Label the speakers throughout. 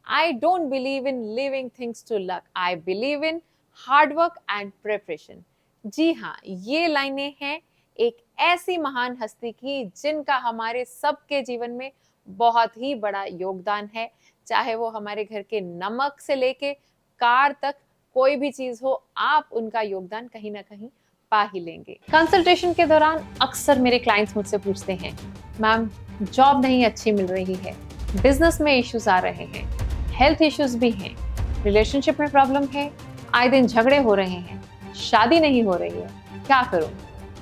Speaker 1: I don't believe in leaving things to luck. I believe in hard work and preparation. जी हाँ, ये लाइनें हैं एक ऐसी महान हस्ती की जिनका हमारे सबके जीवन में बहुत ही बड़ा योगदान है। चाहे वो हमारे घर के नमक से लेके कार तक कोई भी चीज हो, आप उनका योगदान कहीं ना कहीं पा ही लेंगे। कंसल्टेशन के दौरान अक्सर मेरे क्लाइंट्स मुझसे पूछते हैं, मैम जॉब नहीं अच्छी मिल रही है, बिजनेस में इश्यूज आ रहे हैं, हेल्थ इश्यूज भी हैं, रिलेशनशिप में प्रॉब्लम है, आए दिन झगड़े हो रहे हैं, शादी नहीं हो रही है, क्या करूं?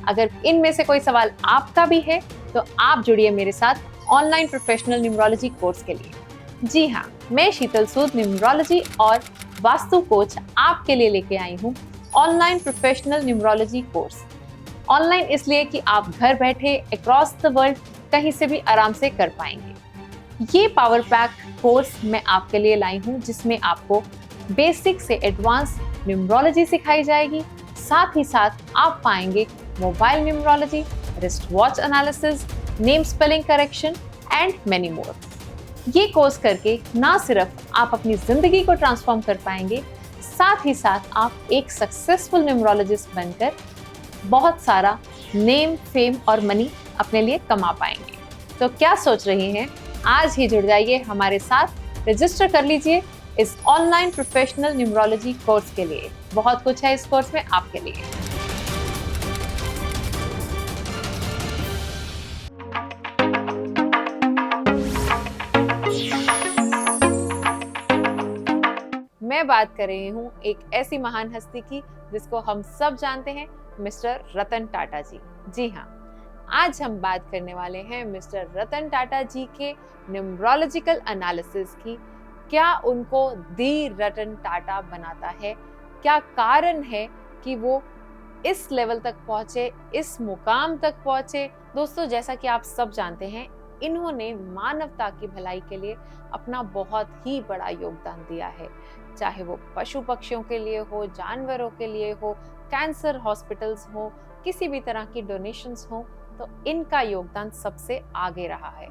Speaker 1: अगर इनमें से कोई सवाल आपका भी है तो आप जुड़िए मेरे साथ ऑनलाइन प्रोफेशनल न्यूमरोलॉजी कोर्स के लिए। जी हाँ, मैं शीतल सूद न्यूमरोलॉजी और वास्तु कोच आपके लिए लेके आई हूँ online professional numerology course. Online इसलिए कि आप घर बैठे अक्रॉस द वर्ल्ड कहीं से भी आराम से कर पाएंगे। ये पावर पैक कोर्स मैं आपके लिए लाई हूँ जिसमें आपको बेसिक से एडवांस न्यूमरोलॉजी सिखाई जाएगी। साथ ही साथ आप पाएंगे mobile numerology, wrist watch analysis, name spelling correction and many more. ये कोर्स करके ना सिर्फ आप अपनी जिंदगी को ट्रांसफॉर्म कर पाएंगे, साथ ही साथ आप एक सक्सेसफुल न्यूमरोलॉजिस्ट बनकर बहुत सारा नेम, फेम और मनी अपने लिए कमा पाएंगे। तो क्या सोच रही हैं? आज ही जुड़ जाइए हमारे साथ, रजिस्टर कर लीजिए इस ऑनलाइन प्रोफेशनल न्यूमरोलॉजी कोर्स के लिए। बहुत कुछ है इस कोर्स में आपके लिए। मैं बात कर रही हूँ एक ऐसी महान हस्ती की जिसको हम सब जानते हैं, मिस्टर रतन टाटा जी। जी हाँ, आज हम बात करने वाले हैं मिस्टर रतन टाटा जी के न्यूमरोलॉजिकल एनालिसिस की। क्या उनको दी रतन टाटा बनाता है? क्या कारण है कि वो इस लेवल तक पहुंचे, इस मुकाम तक पहुंचे? दोस्तों, जैसा कि आप सब जानते हैं, इन्होंने मानवता की भलाई के लिए अपना बहुत ही बड़ा योगदान दिया है। चाहे वो पशु पक्षियों के लिए हो, जानवरों के लिए हो, कैंसर हॉस्पिटल्स हो, किसी भी तरह की डोनेशंस हो, तो इनका योगदान सबसे आगे रहा है।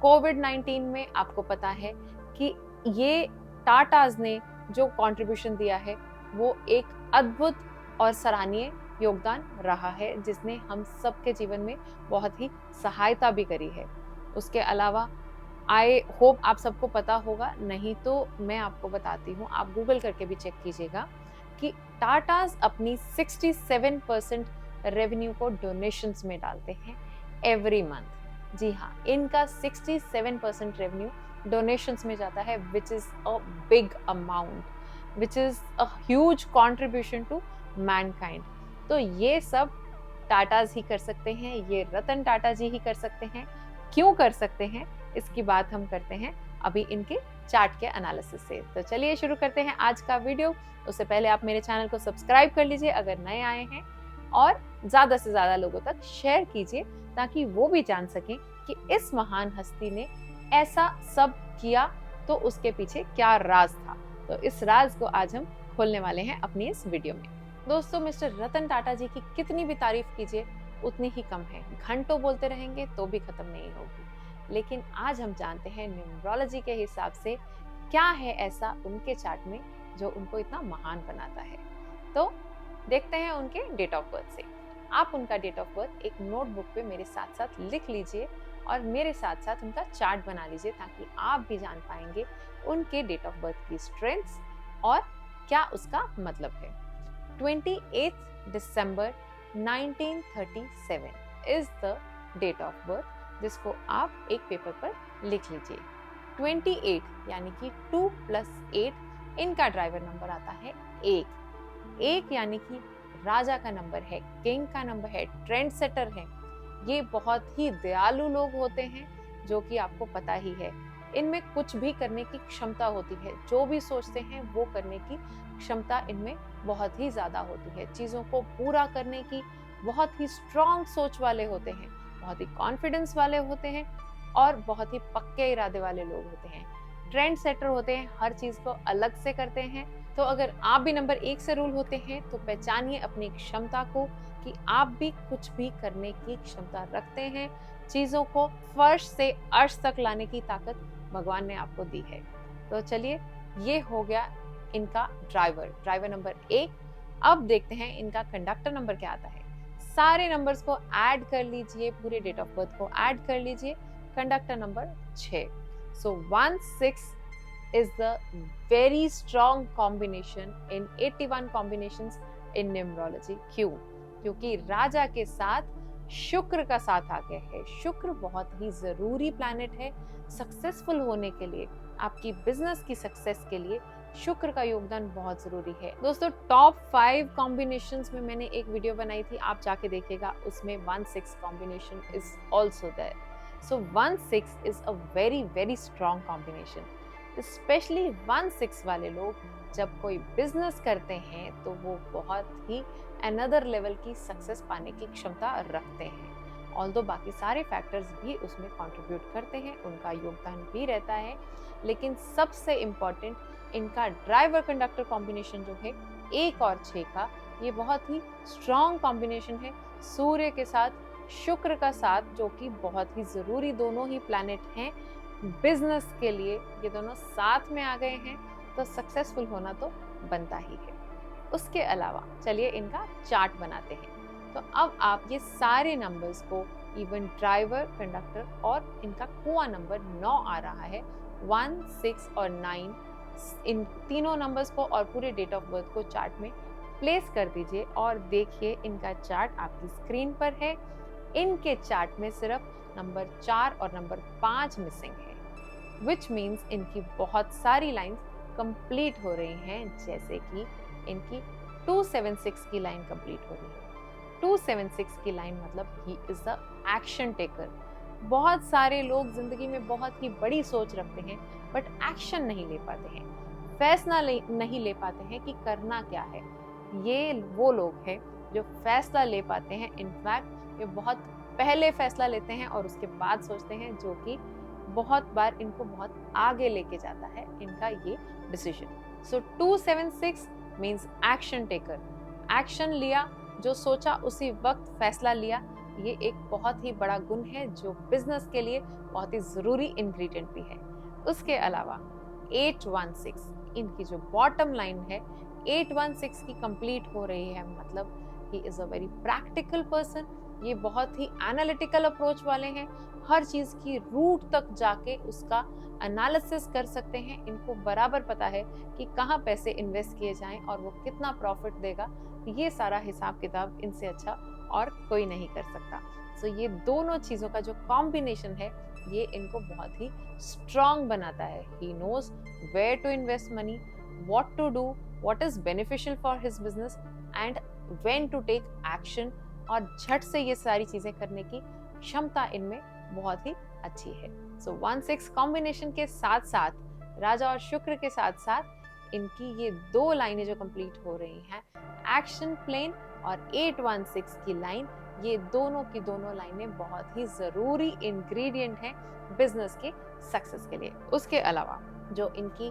Speaker 1: कोविड-19 में आपको पता है कि ये टाटाज ने जो कंट्रीब्यूशन दिया है वो एक अद्भुत और सराहनीय योगदान रहा है, जिसने हम सबके जीवन में बहुत ही सहायता भी करी है। उसके अलावा आई होप आप सबको पता होगा, नहीं तो मैं आपको बताती हूँ, आप गूगल करके भी चेक कीजिएगा कि टाटाज अपनी 67% रेवेन्यू को डोनेशंस में डालते हैं एवरी मंथ। जी हाँ, इनका 67% रेवेन्यू डोनेशंस में जाता है, which is a big amount, which is a huge contribution to mankind. तो ये सब टाटाज ही कर सकते हैं, ये रतन टाटा जी ही कर सकते हैं। क्यों कर सकते हैं, इसकी बात हम करते हैं अभी इनके चार्ट के एनालिसिस से। तो चलिए शुरू करते हैं आज का वीडियो। उससे पहले आप मेरे चैनल को सब्सक्राइब कर लीजिए अगर नए आए हैं, और ज्यादा से ज्यादा लोगों तक शेयर कीजिए ताकि वो भी जान सकें कि इस महान हस्ती ने ऐसा सब किया तो उसके पीछे क्या राज था। तो इस राज को आज हम खोलने वाले हैं अपनी इस वीडियो में। दोस्तों, मिस्टर रतन टाटा जी की कितनी भी तारीफ कीजिए उतनी ही कम है। घंटों बोलते रहेंगे तो भी खत्म नहीं होगी। लेकिन आज हम जानते हैं न्यूमरोलॉजी के हिसाब से क्या है ऐसा उनके चार्ट में जो उनको इतना महान बनाता है। तो देखते हैं उनके डेट ऑफ बर्थ से। आप उनका डेट ऑफ बर्थ एक नोटबुक पे मेरे साथ साथ लिख लीजिए और मेरे साथ साथ उनका चार्ट बना लीजिए ताकि आप भी जान पाएंगे उनके डेट ऑफ बर्थ की स्ट्रेंथ्स और क्या उसका मतलब है। 28 December 1937 is the date of birth, जिसको आप एक पेपर पर लिख लीजिए। 28 यानी कि 2 + 8, इनका ड्राइवर नंबर आता है 1 यानी कि राजा का नंबर है, किंग का नंबर है, ट्रेंड सेटर है। ये बहुत ही दयालु लोग होते हैं, जो कि आपको पता ही है। इनमें कुछ भी करने की क्षमता होती है, जो भी सोचते हैं वो करने की क्षमता इनमें बहुत ही ज्यादा होती है। चीजों को पूरा करने की बहुत ही स्ट्रॉन्ग सोच वाले होते हैं, बहुत ही कॉन्फिडेंस वाले होते हैं और बहुत ही पक्के इरादे वाले लोग होते हैं। ट्रेंड सेटर होते हैं, हर चीज को अलग से करते हैं। तो अगर आप भी नंबर 1 से रूल होते हैं तो पहचानिए अपनी क्षमता को कि आप भी कुछ भी करने की क्षमता रखते हैं। चीजों को फर्श से अर्श तक लाने की ताकत भगवान ने आपको दी है। तो चलिए, ये हो गया इनका ड्राइवर नंबर 1। अब देखते हैं इनका कंडक्टर नंबर क्या आता है। सारे नंबर्स को ऐड कर लीजिए, पूरे डेट ऑफ बर्थ को ऐड कर लीजिए। Conductor number 6। So 1-6 is the very strong combination in 81 combinations in numerology। क्यों? क्योंकि राजा के साथ शुक्र का साथ आ गया है। शुक्र बहुत ही जरूरी प्लैनेट है सक्सेसफुल होने के लिए, आपकी बिजनेस की सक्सेस के लिए शुक्र का योगदान बहुत जरूरी है। दोस्तों, टॉप 5 कॉम्बिनेशंस में मैंने एक वीडियो बनाई थी, आप जाके देखिएगा, उसमें 1-6 combination is also there. So 1-6 is a very very strong combination. Specially 1-6 वाले लोग जब कोई बिजनेस करते हैं तो वो बहुत ही अनदर लेवल की सक्सेस पाने की क्षमता रखते हैं। ऑल्दो बाकी सारे फैक्टर्स भी उसमें कंट्रीब्यूट करते हैं, उनका योगदान भी रहता है, लेकिन सबसे इम्पोर्टेंट इनका ड्राइवर कंडक्टर कॉम्बिनेशन जो है 1 और 6 का, ये बहुत ही स्ट्रॉन्ग कॉम्बिनेशन है सूर्य के साथ शुक्र का साथ, जो कि बहुत ही जरूरी दोनों ही प्लैनेट हैं बिजनेस के लिए। ये दोनों साथ में आ गए हैं तो सक्सेसफुल होना तो बनता ही है। उसके अलावा चलिए इनका चार्ट बनाते हैं। तो अब आप ये सारे नंबर्स को, इवन ड्राइवर, कंडक्टर और इनका कुआं नंबर 9 आ रहा है, 1, 6 और 9, इन तीनों नंबर्स को और पूरे डेट ऑफ बर्थ को चार्ट में प्लेस कर दीजिए और देखिए इनका चार्ट आपकी स्क्रीन पर है। इनके चार्ट में सिर्फ नंबर 4 और नंबर 5 मिसिंग है, विच मीन्स इनकी बहुत सारी लाइंस कंप्लीट हो रही हैं, जैसे कि इनकी 276 की लाइन कंप्लीट हो रही है। 276 की लाइन मतलब he is the action taker. बहुत सारे लोग जिंदगी में बहुत ही बड़ी सोच रखते हैं बट एक्शन नहीं ले पाते हैं, फैसला नहीं ले पाते हैं कि करना क्या है। ये वो लोग हैं जो फैसला ले पाते हैं। इनफैक्ट ये बहुत पहले फैसला लेते हैं और उसके बाद सोचते हैं, जो कि बहुत बार इनको बहुत आगे लेके जाता है इनका ये डिसीजन। सो 276 मीन्स एक्शन टेकर। एक्शन लिया, जो सोचा उसी वक्त फैसला लिया, ये एक बहुत ही बड़ा गुण है जो बिजनेस के लिए बहुत ही जरूरी इंग्रेडिएंट भी है। उसके अलावा 816 इनकी जो बॉटम लाइन है 816 की कंप्लीट हो रही है, मतलब he is a very practical person. ये बहुत ही एनालिटिकल अप्रोच वाले हैं, हर चीज की रूट तक जाके उसका एनालिसिस कर सकते हैं। इनको बराबर पता है कि कहाँ पैसे इन्वेस्ट किए जाएं और वो कितना प्रॉफिट देगा। ये सारा हिसाब किताब इनसे अच्छा और कोई नहीं कर सकता। सो ये दोनों चीजों का जो कॉम्बिनेशन है ये इनको बहुत ही स्ट्रॉन्ग बनाता है। He knows where to invest money, what to do, what is beneficial for his business and when to take action, और झट से ये सारी चीजें करने की क्षमता इनमें बहुत ही अच्छी है। सो 1-6 कॉम्बिनेशन के साथ साथ राजा और शुक्र के साथ साथ इनकी ये 2 लाइनें जो कंप्लीट हो रही हैं, एक्शन प्लेन और 816 की लाइन, ये दोनों की दोनों लाइनें बहुत ही जरूरी इंग्रेडिएंट हैं बिजनेस के सक्सेस के लिए। उसके अलावा जो इनकी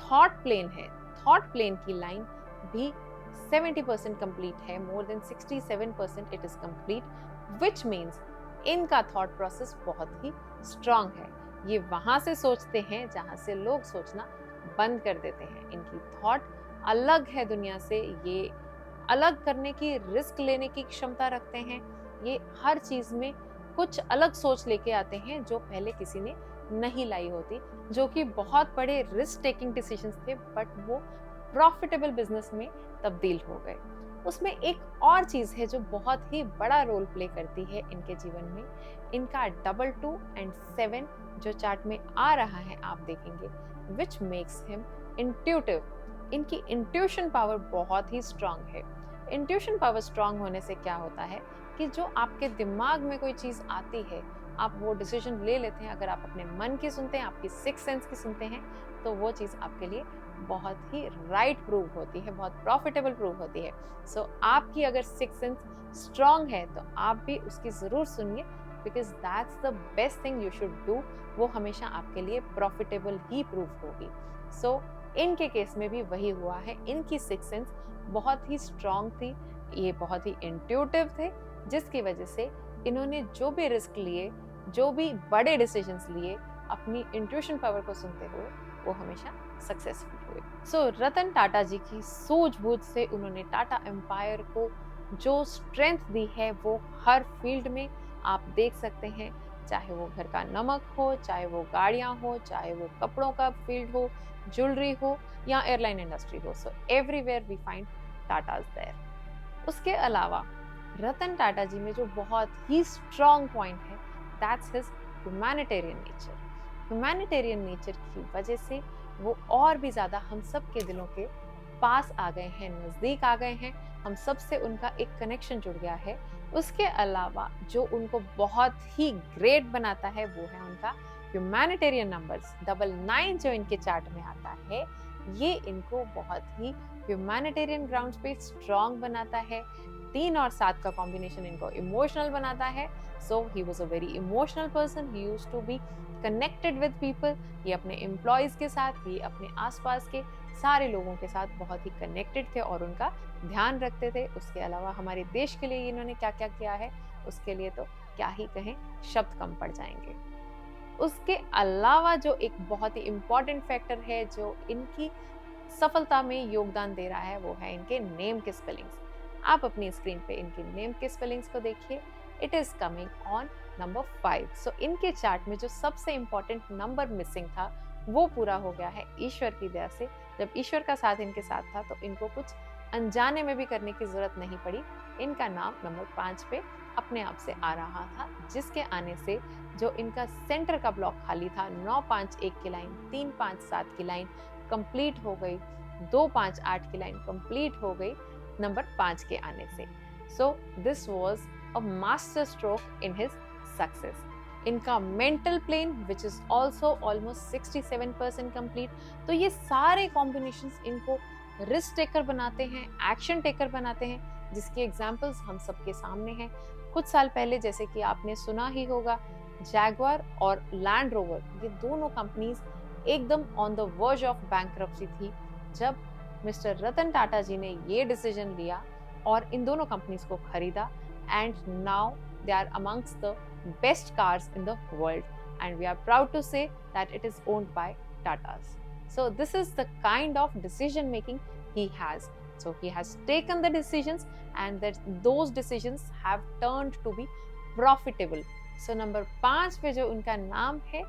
Speaker 1: थॉट प्लेन है, थॉट प्लेन की लाइन भी 70% कंप्लीट है, more than 67% it is complete, which means इनका थॉट प्रोसेस बहुत ही स्ट्रांग है। ये वहां से सोचते हैं जहां से लोग सोचना बंद कर देते हैं। इनकी थॉट अलग है दुनिया से, ये अलग करने की, रिस्क लेने की क्षमता रखते हैं। ये हर चीज में कुछ अलग सोच लेके आते हैं जो पहले किसी ने नहीं लाई होती, जो कि बहुत बड़े रिस्क टेकिंग डिसीजंस थे बट वो प्रॉफिटेबल बिजनेस में तब्दील हो गए। उसमें एक और चीज है जो बहुत ही बड़ा रोल प्ले करती है इनके जीवन में। इनका 22 and 7 जो चार्ट में आ रहा है आप देखेंगे, विच मेक्स हिम इंट्यूटिव। इनकी इंट्यूशन पावर बहुत ही स्ट्रांग है। इंट्यूशन पावर स्ट्रांग होने से क्या होता है कि जो आपके दिमाग में कोई चीज आती है आप वो डिसीजन ले लेते हैं। अगर आप अपने मन की सुनते हैं, आपकी सिक्स सेंस की सुनते हैं, तो वो चीज आपके लिए बहुत ही राइट प्रूव होती है, बहुत प्रॉफिटेबल प्रूव होती है। सो आपकी अगर सिक्स सेंस स्ट्रांग है तो आप भी उसकी जरूर सुनिए, because that's the best thing you should do. वो हमेशा आपके लिए प्रॉफिटेबल ही प्रूव होगी। सो इनके केस में भी वही हुआ है। इनकी सिक्स सेंस बहुत ही स्ट्रांग थी, ये बहुत ही इंट्यूटिव थे, जिसकी वजह से इन्होंने जो भी रिस्क लिए, जो भी बड़े डिसीजंस लिए, अपनी इंट्यूशन पावर को सुनते हुए वो हमेशा सक्सेसफुल हुए। सो रतन टाटा जी की सूझबूझ से उन्होंने टाटा एम्पायर को जो स्ट्रेंथ दी है वो हर फील्ड में आप देख सकते हैं, चाहे वो घर का नमक हो, चाहे वो गाड़ियां हो, चाहे वो कपड़ों का फील्ड हो, ज्वेलरी हो या एयरलाइन इंडस्ट्री हो। So everywhere we find Tatas there. उसके अलावा रतन टाटा जी में जो बहुत ही स्ट्रॉन्ग पॉइंट है, that's his humanitarian nature. Humanitarian nature की वजह से वो और भी ज्यादा हम सब के दिलों के पास आ गए हैं, नजदीक आ गए हैं, हम सब से उनका एक कनेक्शन जुड़ गया है। उसके अलावा जो उनको बहुत ही ग्रेट बनाता है वो है उनका ह्यूमैनिटेरियन नंबर्स। 99 जो इनके चार्ट में आता है, ये इनको बहुत ही ह्यूमैनिटेरियन ग्राउंड्स पे स्ट्रॉन्ग बनाता है। 3 और 7 का कॉम्बिनेशन इनको इमोशनल बनाता है। So he was a very emotional person, he used to be connected with people. ये अपने एम्प्लॉयज के साथ, ये अपने आसपास के सारे लोगों के साथ बहुत ही कनेक्टेड थे और उनका ध्यान रखते थे। उसके अलावा हमारे देश के लिए इन्होंने क्या क्या किया है, उसके लिए तो क्या ही कहें, शब्द कम पड़ जाएंगे। उसके अलावा जो एक बहुत ही इम्पोर्टेंट फैक्टर है जो इनकी सफलता में योगदान दे रहा है, वो है इनके नेम के स्पेलिंग्स। आप अपनी स्क्रीन पे इनके नेम के स्पेलिंग्स को देखिए। It is coming on number 5। सो इनके चार्ट में जो सबसे इम्पोर्टेंट नंबर मिसिंग था वो पूरा हो गया है ईश्वर की दया से। जब ईश्वर का साथ इनके साथ था तो इनको कुछ अनजाने में भी करने की जरूरत नहीं पड़ी। इनका नाम नंबर 5 पे अपने आप से आ रहा था, जिसके आने से जो इनका सेंटर का ब्लॉक खाली था, 9-5-1 की लाइन, 3-5-7 की लाइन कंप्लीट हो गई, 2-5-8 की लाइन कंप्लीट हो गई नंबर 5 के आने से। So this was a master stroke in his success. इनका mental plan which is also almost 67% complete. तो ये सारे कॉम्बिनेशंस इनको रिस्क टेकर बनाते हैं, एक्शन टेकर बनाते हैं, जिसकी एग्जांपल्स हम सबके सामने हैं। कुछ साल पहले जैसे कि आपने सुना ही होगा, जैगुआर और लैंड रोवर, ये दोनों कंपनीज एकदम on the verge of bankruptcy थी जब मिस्टर रतन टाटा जी ने ये डिसीजन लिया और इन दोनों कंपनीज को खरीदा। And now they are amongst the best cars in the world, and we are proud to say that it is owned by Tatas. So this is the kind of decision making he has. So he has taken the decisions and that those decisions have turned to be profitable. So number 5 पे जो उनका नाम है,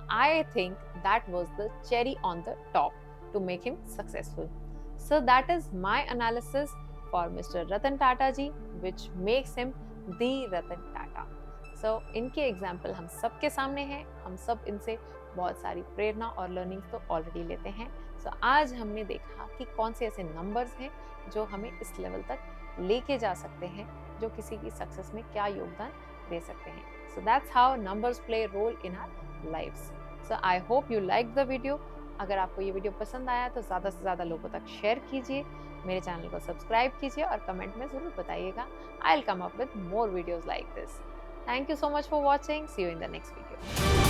Speaker 1: I think that was the cherry on the top to make him successful. So that is my analysis for Mr. Ratan Tata ji, which makes him दी रतन टाटा। सो इनके example हम सब के सामने हैं, हम सब इनसे बहुत सारी प्रेरणा और लर्निंग्स तो ऑलरेडी लेते हैं। सो आज हमने देखा कि कौन से ऐसे नंबर्स हैं जो हमें इस लेवल तक लेके जा सकते हैं, जो किसी की सक्सेस में क्या योगदान दे सकते हैं। So that's how numbers play role in our lives. So I hope you like the video. अगर आपको ये वीडियो पसंद आया तो ज़्यादा से ज़्यादा लोगों तक शेयर कीजिए, मेरे चैनल को सब्सक्राइब कीजिए और कमेंट में ज़रूर बताइएगा। I will come up with more videos like this. Thank you so much for watching. See you in the next video.